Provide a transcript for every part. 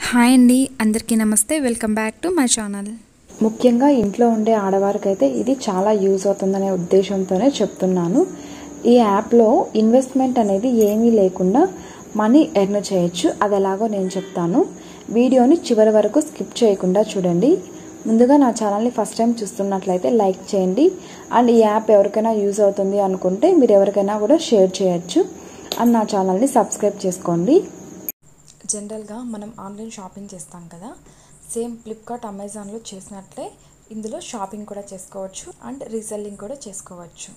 Hi అండి, అందరికీ నమస్తే. Welcome back to my channel. ముఖ్యంగా ఇంట్లో ఉండే ఆడవారికైతే ఇది చాలా యూజ్ అవుతుందనే ఉద్దేశంతోనే చెప్తున్నాను. ఈ యాప్లో ఇన్వెస్ట్మెంట్ అనేది ఏమీ లేకుండా మనీ ఎర్న్ చేయొచ్చు. అది ఎలాగో నేను చెప్తాను. వీడియోని చివరి వరకు స్కిప్ చేయకుండా చూడండి. ముందుగా నా ఛానల్ని ఫస్ట్ టైం చూస్తున్నట్లయితే లైక్ చేయండి. అండ్ ఈ యాప్ ఎవరికైనా యూజ్ అవుతుంది అనుకుంటే మీరు ఎవరికైనా కూడా షేర్ చేయొచ్చు. అండ్ నా ఛానల్ని సబ్స్క్రైబ్ చేసుకోండి. జనరల్గా మనం ఆన్లైన్ షాపింగ్ చేస్తాం కదా, సేమ్ ఫ్లిప్కార్ట్, అమెజాన్లో చేసినట్లే ఇందులో షాపింగ్ కూడా చేసుకోవచ్చు అండ్ రీసెల్లింగ్ కూడా చేసుకోవచ్చు.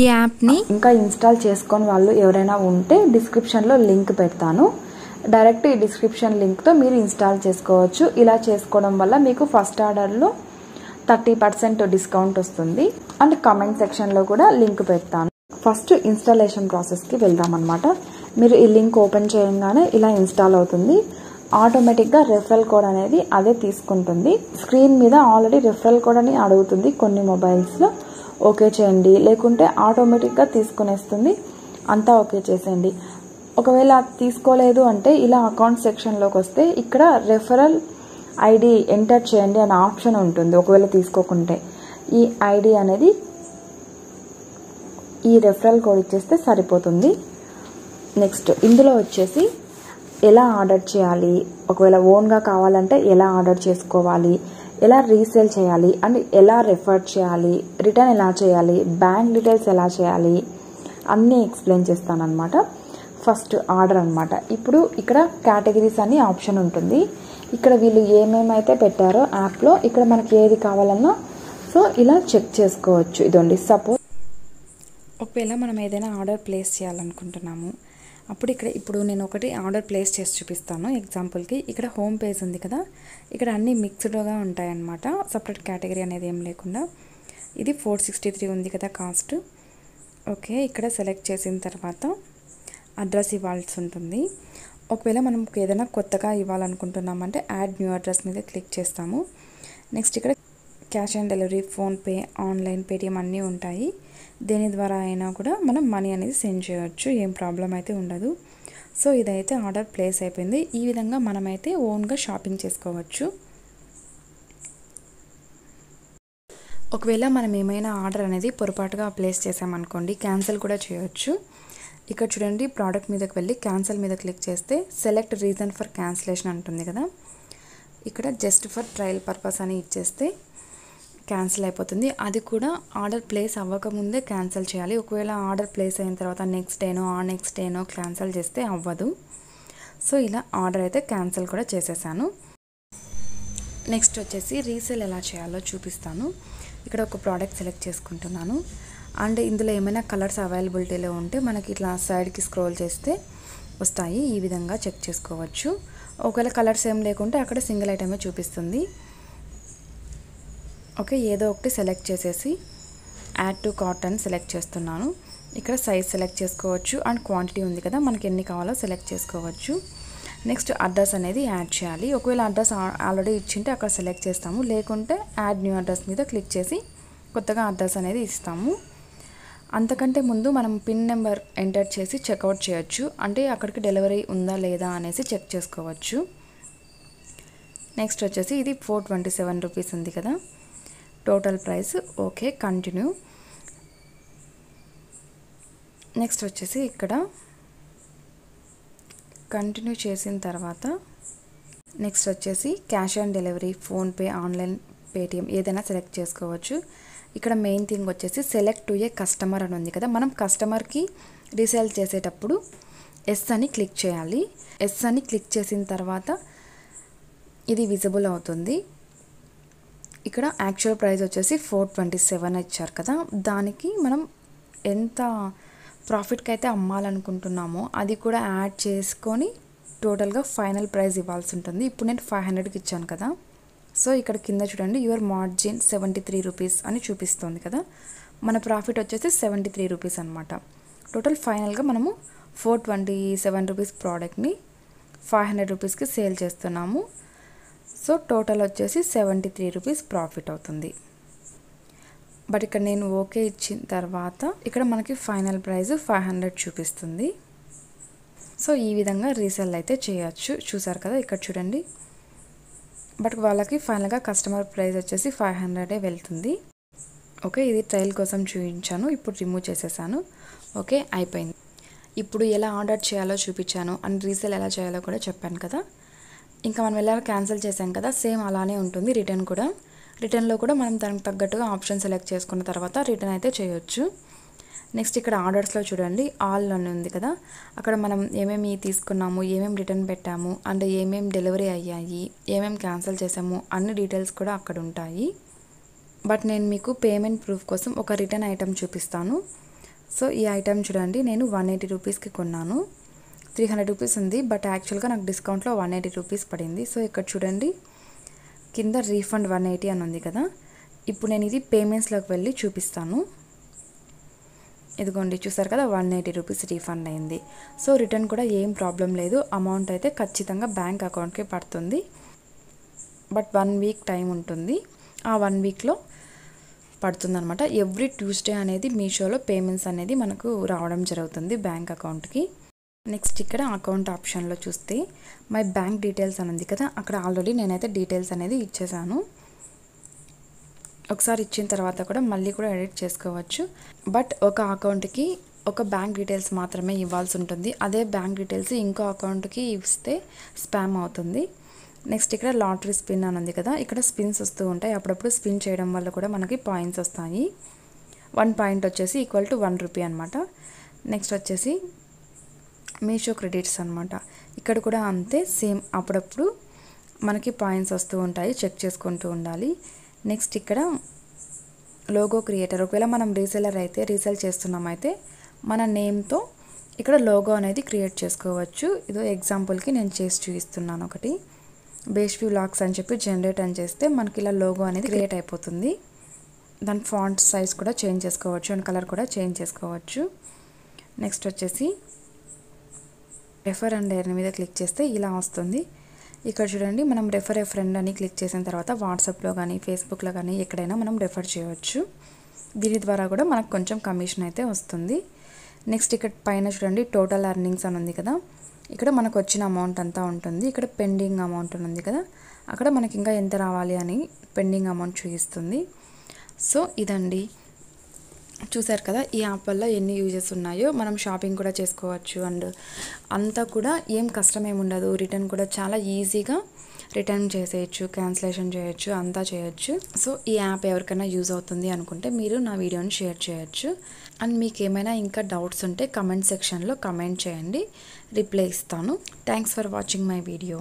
ఈ యాప్ని ఇంకా ఇన్స్టాల్ చేసుకొని వాళ్ళు ఎవరైనా ఉంటే డిస్క్రిప్షన్లో లింక్ పెడతాను. డైరెక్ట్ ఈ డిస్క్రిప్షన్ లింక్తో మీరు ఇన్స్టాల్ చేసుకోవచ్చు. ఇలా చేసుకోవడం వల్ల మీకు ఫస్ట్ ఆర్డర్లో 30% డిస్కౌంట్ వస్తుంది. అండ్ కామెంట్ సెక్షన్లో కూడా లింక్ పెడతాను. ఫస్ట్ ఇన్స్టాలేషన్ ప్రాసెస్కి వెళ్దామన్నమాట. మీరు ఈ లింక్ ఓపెన్ చేయగానే ఇలా ఇన్స్టాల్ అవుతుంది. ఆటోమేటిక్గా రెఫరల్ కోడ్ అనేది అదే తీసుకుంటుంది. స్క్రీన్ మీద ఆల్రెడీ రెఫరల్ కోడ్ అని అడుగుతుంది కొన్ని మొబైల్స్లో. ఓకే చేయండి, లేకుంటే ఆటోమేటిక్గా తీసుకునేస్తుంది. అంతా ఓకే చేసేయండి. ఒకవేళ తీసుకోలేదు అంటే ఇలా అకౌంట్ సెక్షన్లోకి వస్తే ఇక్కడ రెఫరల్ ఐడి ఎంటర్ చేయండి అనే ఆప్షన్ ఉంటుంది. ఒకవేళ తీసుకోకుంటే ఈ ఐడి అనేది ఈ రెఫరల్ కోడ్ ఇచ్చేస్తే సరిపోతుంది. నెక్స్ట్ ఇందులో వచ్చేసి ఎలా ఆర్డర్ చేయాలి, ఒకవేళ ఓన్గా కావాలంటే ఎలా ఆర్డర్ చేసుకోవాలి, ఎలా రీసేల్ చేయాలి, అండ్ ఎలా రెఫర్ చేయాలి, రిటర్న్ ఎలా చేయాలి, బ్యాంక్ డీటెయిల్స్ ఎలా చేయాలి అన్నీ ఎక్స్ప్లెయిన్ చేస్తానన్నమాట. ఫస్ట్ ఆర్డర్ అనమాట. ఇప్పుడు ఇక్కడ కేటగిరీస్ అని ఆప్షన్ ఉంటుంది. ఇక్కడ వీళ్ళు ఏమేమైతే పెట్టారో యాప్లో ఇక్కడ మనకి ఏది కావాలన్నా సో ఇలా చెక్ చేసుకోవచ్చు. ఇదండి సపోజ్ ఒకవేళ మనం ఏదైనా ఆర్డర్ ప్లేస్ చేయాలనుకుంటున్నాము, అప్పుడు ఇప్పుడు నేను ఒకటి ఆర్డర్ ప్లేస్ చేసి చూపిస్తాను. ఎగ్జాంపుల్కి ఇక్కడ హోమ్ పేజ్ ఉంది కదా, ఇక్కడ అన్నీ మిక్స్డ్గా ఉంటాయన్నమాట. సపరేట్ కేటగిరీ అనేది ఏం లేకుండా. ఇది 463 ఉంది కదా కాస్ట్. ఓకే, ఇక్కడ సెలెక్ట్ చేసిన తర్వాత అడ్రస్ ఇవ్వాల్సి ఉంటుంది. ఒకవేళ మనం ఏదైనా కొత్తగా ఇవ్వాలనుకుంటున్నామంటే యాడ్ న్యూ అడ్రస్ మీద క్లిక్ చేస్తాము. నెక్స్ట్ ఇక్కడ cash on delivery, PhonePe, online, Paytm అన్నీ ఉంటాయి. దేని ద్వారా అయినా కూడా మనం మనీ అనేది సెండ్ చేయవచ్చు. ఏం ప్రాబ్లం అయితే ఉండదు. సో ఇదైతే ఆర్డర్ ప్లేస్ అయిపోయింది. ఈ విధంగా మనమైతే ఓన్గా షాపింగ్ చేసుకోవచ్చు. ఒకవేళ మనం ఏమైనా ఆర్డర్ అనేది పొరపాటుగా ప్లేస్ చేసామనుకోండి, క్యాన్సిల్ కూడా చేయొచ్చు. ఇక్కడ చూడండి, ప్రోడక్ట్ మీదకి వెళ్ళి క్యాన్సిల్ మీద క్లిక్ చేస్తే సెలెక్ట్ రీజన్ ఫర్ క్యాన్సిలేషన్ అంటుంది కదా, ఇక్కడ జస్ట్ ఫర్ ట్రయల్ పర్పస్ అని ఇచ్చేస్తే క్యాన్సిల్ అయిపోతుంది. అది కూడా ఆర్డర్ ప్లేస్ అవ్వకముందే క్యాన్సిల్ చేయాలి. ఒకవేళ ఆర్డర్ ప్లేస్ అయిన తర్వాత నెక్స్ట్ డేనో క్యాన్సిల్ చేస్తే అవ్వదు. సో ఇలా ఆర్డర్ అయితే క్యాన్సిల్ కూడా చేసేసాను. నెక్స్ట్ వచ్చేసి రీసేల్ ఎలా చేయాలో చూపిస్తాను. ఇక్కడ ఒక ప్రోడక్ట్ సెలెక్ట్ చేసుకుంటున్నాను. అండ్ ఇందులో ఏమైనా కలర్స్ అవైలబిలిటీలో ఉంటే మనకి ఇట్లా సైడ్కి స్క్రోల్ చేస్తే వస్తాయి. ఈ విధంగా చెక్ చేసుకోవచ్చు. ఒకవేళ కలర్స్ ఏం లేకుంటే అక్కడ సింగిల్ ఐటమే చూపిస్తుంది. ఓకే, ఏదో ఒకటి సెలెక్ట్ చేసేసి యాడ్ టు కార్ట్ అని సెలెక్ట్ చేస్తున్నాను. ఇక్కడ సైజ్ సెలెక్ట్ చేసుకోవచ్చు అండ్ క్వాంటిటీ ఉంది కదా, మనకి ఎన్ని కావాలో సెలెక్ట్ చేసుకోవచ్చు. నెక్స్ట్ అడ్రస్ అనేది యాడ్ చేయాలి. ఒకవేళ అడ్రస్ ఆల్రెడీ ఇచ్చింటే అక్కడ సెలెక్ట్ చేస్తాము, లేకుంటే యాడ్ న్యూ అడ్రస్ మీద క్లిక్ చేసి కొత్తగా అడ్రస్ అనేది ఇస్తాము. అంతకంటే ముందు మనం పిన్ నెంబర్ ఎంటర్ చేసి చెక్అవుట్ చేయొచ్చు. అంటే అక్కడికి డెలివరీ ఉందా లేదా అనేసి చెక్ చేసుకోవచ్చు. నెక్స్ట్ వచ్చేసి ఇది 427 రూపీస్ ఉంది కదా total price. Okay, continue. Next వచ్చేసి ఇక్కడ కంటిన్యూ చేసిన తర్వాత నెక్స్ట్ వచ్చేసి cash on delivery, PhonePe, online, Paytm ఏదైనా సెలెక్ట్ చేసుకోవచ్చు. ఇక్కడ మెయిన్ థింగ్ వచ్చేసి సెలెక్ట్ టు ఏ కస్టమర్ అని ఉంది కదా, మనం కస్టమర్కి రీసేల్ చేసేటప్పుడు ఎస్ అని క్లిక్ చేయాలి. ఎస్ అని క్లిక్ చేసిన తర్వాత ఇది విజిబుల్ అవుతుంది. ఇక్కడ యాక్చువల్ ప్రైస్ వచ్చేసి 427 ఇచ్చారు కదా, దానికి మనం ఎంత ప్రాఫిట్కి అయితే అమ్మాలనుకుంటున్నామో అది కూడా యాడ్ చేసుకొని టోటల్గా ఫైనల్ ప్రైస్ ఇవ్వాల్సి ఉంటుంది. ఇప్పుడు నేను 500కి ఇచ్చాను కదా, సో ఇక్కడ కింద చూడండి యువర్ మార్జిన్ 73 రూపీస్ అని చూపిస్తుంది కదా, మన ప్రాఫిట్ వచ్చేసి 73 రూపీస్ అనమాట. టోటల్ ఫైనల్గా మనము 427 రూపీస్ ప్రోడక్ట్ని 500 రూపీస్కి సేల్ చేస్తున్నాము. సో టోటల్ వచ్చేసి 73 రూపీస్ ప్రాఫిట్ అవుతుంది. బట్ ఇక్కడ నేను ఓకే ఇచ్చిన తర్వాత ఇక్కడ మనకి ఫైనల్ ప్రైస్ 500 చూపిస్తుంది. సో ఈ విధంగా రీసెల్ అయితే చేయొచ్చు. చూసారు కదా ఇక్కడ చూడండి. బట్ వాళ్ళకి ఫైనల్గా కస్టమర్ ప్రైస్ వచ్చేసి 500 వెళ్తుంది. ఓకే, ఇది ట్రయల్ కోసం చూపించాను, ఇప్పుడు రిమూవ్ చేసేసాను. ఓకే, అయిపోయింది. ఇప్పుడు ఎలా ఆర్డర్ చేయాలో చూపించాను అండ్ రీసేల్ ఎలా చేయాలో కూడా చెప్పాను కదా. ఇంకా మనం ఎలా క్యాన్సిల్ చేసాం కదా, సేమ్ అలానే ఉంటుంది రిటర్న్ కూడా. రిటర్న్లో కూడా మనం దానికి తగ్గట్టుగా ఆప్షన్ సెలెక్ట్ చేసుకున్న తర్వాత రిటర్న్ అయితే చేయొచ్చు. నెక్స్ట్ ఇక్కడ ఆర్డర్స్లో చూడండి, ఆల్ అని ఉంది కదా, అక్కడ మనం ఏమేమి తీసుకున్నాము, ఏమేమి రిటర్న్ పెట్టాము అండ్ ఏమేమి డెలివరీ అయ్యాయి, ఏమేమి క్యాన్సిల్ చేసాము అన్ని డీటెయిల్స్ కూడా అక్కడ ఉంటాయి. బట్ నేను మీకు పేమెంట్ ప్రూఫ్ కోసం ఒక రిటర్న్ ఐటెం చూపిస్తాను. సో ఈ ఐటెం చూడండి, నేను 180 రూపీస్కి కొన్నాను. 300 రూపీస్ ఉంది, బట్ యాక్చువల్గా నాకు డిస్కౌంట్లో 180 రూపీస్ పడింది. సో ఇక్కడ చూడండి కింద రీఫండ్ 180 అని ఉంది కదా. ఇప్పుడు నేను ఇది పేమెంట్స్లోకి వెళ్ళి చూపిస్తాను. ఇదిగోండి, చూసారు కదా 180 రూపీస్ రీఫండ్ అయింది. సో రిటర్న్ కూడా ఏం ప్రాబ్లం లేదు, అమౌంట్ అయితే ఖచ్చితంగా బ్యాంక్ అకౌంట్కి పడుతుంది. బట్ 1 వీక్ టైం ఉంటుంది, ఆ 1 వీక్లో పడుతుంది అనమాట. ఎవ్రీ ట్యూస్డే అనేది మీషోలో పేమెంట్స్ అనేది మనకు రావడం జరుగుతుంది బ్యాంక్ అకౌంట్కి. నెక్స్ట్ ఇక్కడ అకౌంట్ ఆప్షన్లో చూస్తే మై బ్యాంక్ డీటెయిల్స్ అని ఉంది కదా, అక్కడ ఆల్రెడీ నేనైతే డీటెయిల్స్ అనేది ఇచ్చేసాను. ఒకసారి ఇచ్చిన తర్వాత కూడా మళ్ళీ కూడా ఎడిట్ చేసుకోవచ్చు. బట్ ఒక అకౌంట్కి ఒక బ్యాంక్ డీటెయిల్స్ మాత్రమే ఇవ్వాల్సి ఉంటుంది. అదే బ్యాంక్ డీటెయిల్స్ ఇంకో అకౌంట్కి ఇస్తే స్పామ్ అవుతుంది. నెక్స్ట్ ఇక్కడ లాటరీ స్పిన్ అని ఉంది కదా, ఇక్కడ స్పిన్స్ వస్తూ ఉంటాయి. అప్పుడప్పుడు స్పిన్ చేయడం వల్ల కూడా మనకి పాయింట్స్ వస్తాయి. 1 పాయింట్ వచ్చేసి ఈక్వల్ టు 1 రూపీ అనమాట. నెక్స్ట్ వచ్చేసి మీషో క్రెడిట్స్ అనమాట. ఇక్కడ కూడా అంతే, సేమ్ అప్పుడప్పుడు మనకి పాయింట్స్ వస్తూ ఉంటాయి, చెక్ చేసుకుంటూ ఉండాలి. నెక్స్ట్ ఇక్కడ లోగో క్రియేటర్, ఒకవేళ మనం రీసెలర్ అయితే రీసేల్ చేస్తున్నామైతే మన నేమ్తో ఇక్కడ లోగో అనేది క్రియేట్ చేసుకోవచ్చు. ఇదో ఎగ్జాంపుల్కి నేను చేసి చూపిస్తున్నాను. ఒకటి బేస్వ్యూ లాక్స్ అని చెప్పి జనరేట్ అని చేస్తే మనకి ఇలా లోగో అనేది క్రియేట్ అయిపోతుంది. దాని ఫాంట్ సైజ్ కూడా చేంజ్ చేసుకోవచ్చు అండ్ కలర్ కూడా చేంజ్ చేసుకోవచ్చు. నెక్స్ట్ వచ్చేసి రెఫర్ అండ్ ఎర్న్ మీద క్లిక్ చేస్తే ఇలా వస్తుంది. ఇక్కడ చూడండి, మనం రెఫర్ ఏ ఫ్రెండ్ అని క్లిక్ చేసిన తర్వాత వాట్సాప్లో కానీ ఫేస్బుక్లో కానీ ఎక్కడైనా మనం రెఫర్ చేయవచ్చు. దీని ద్వారా కూడా మనకు కొంచెం కమిషన్ అయితే వస్తుంది. నెక్స్ట్ ఇక్కడ పైన చూడండి టోటల్ ఎర్నింగ్స్ అని ఉంది కదా, ఇక్కడ మనకు వచ్చిన అమౌంట్ అంతా ఉంటుంది. ఇక్కడ పెండింగ్ అమౌంట్ ఉంది కదా, అక్కడ మనకి ఇంకా ఎంత రావాలి అని పెండింగ్ అమౌంట్ చూపిస్తుంది. సో ఇదండి, చూసారు కదా ఈ యాప్ వల్ల ఎన్ని యూజెస్ ఉన్నాయో. మనం షాపింగ్ కూడా చేసుకోవచ్చు అండ్ అంతా కూడా ఏం కష్టం ఏమి ఉండదు. రిటర్న్ కూడా చాలా ఈజీగా రిటర్న్ చేసేయచ్చు, క్యాన్సిలేషన్ చేయొచ్చు, అంతా చేయొచ్చు. సో ఈ యాప్ ఎవరికైనా యూజ్ అవుతుంది అనుకుంటే మీరు నా వీడియోని షేర్ చేయొచ్చు. అండ్ మీకు ఏమైనా ఇంకా డౌట్స్ ఉంటే కమెంట్ సెక్షన్లో కమెంట్ చేయండి, రిప్లై ఇస్తాను. Thanks for watching my video.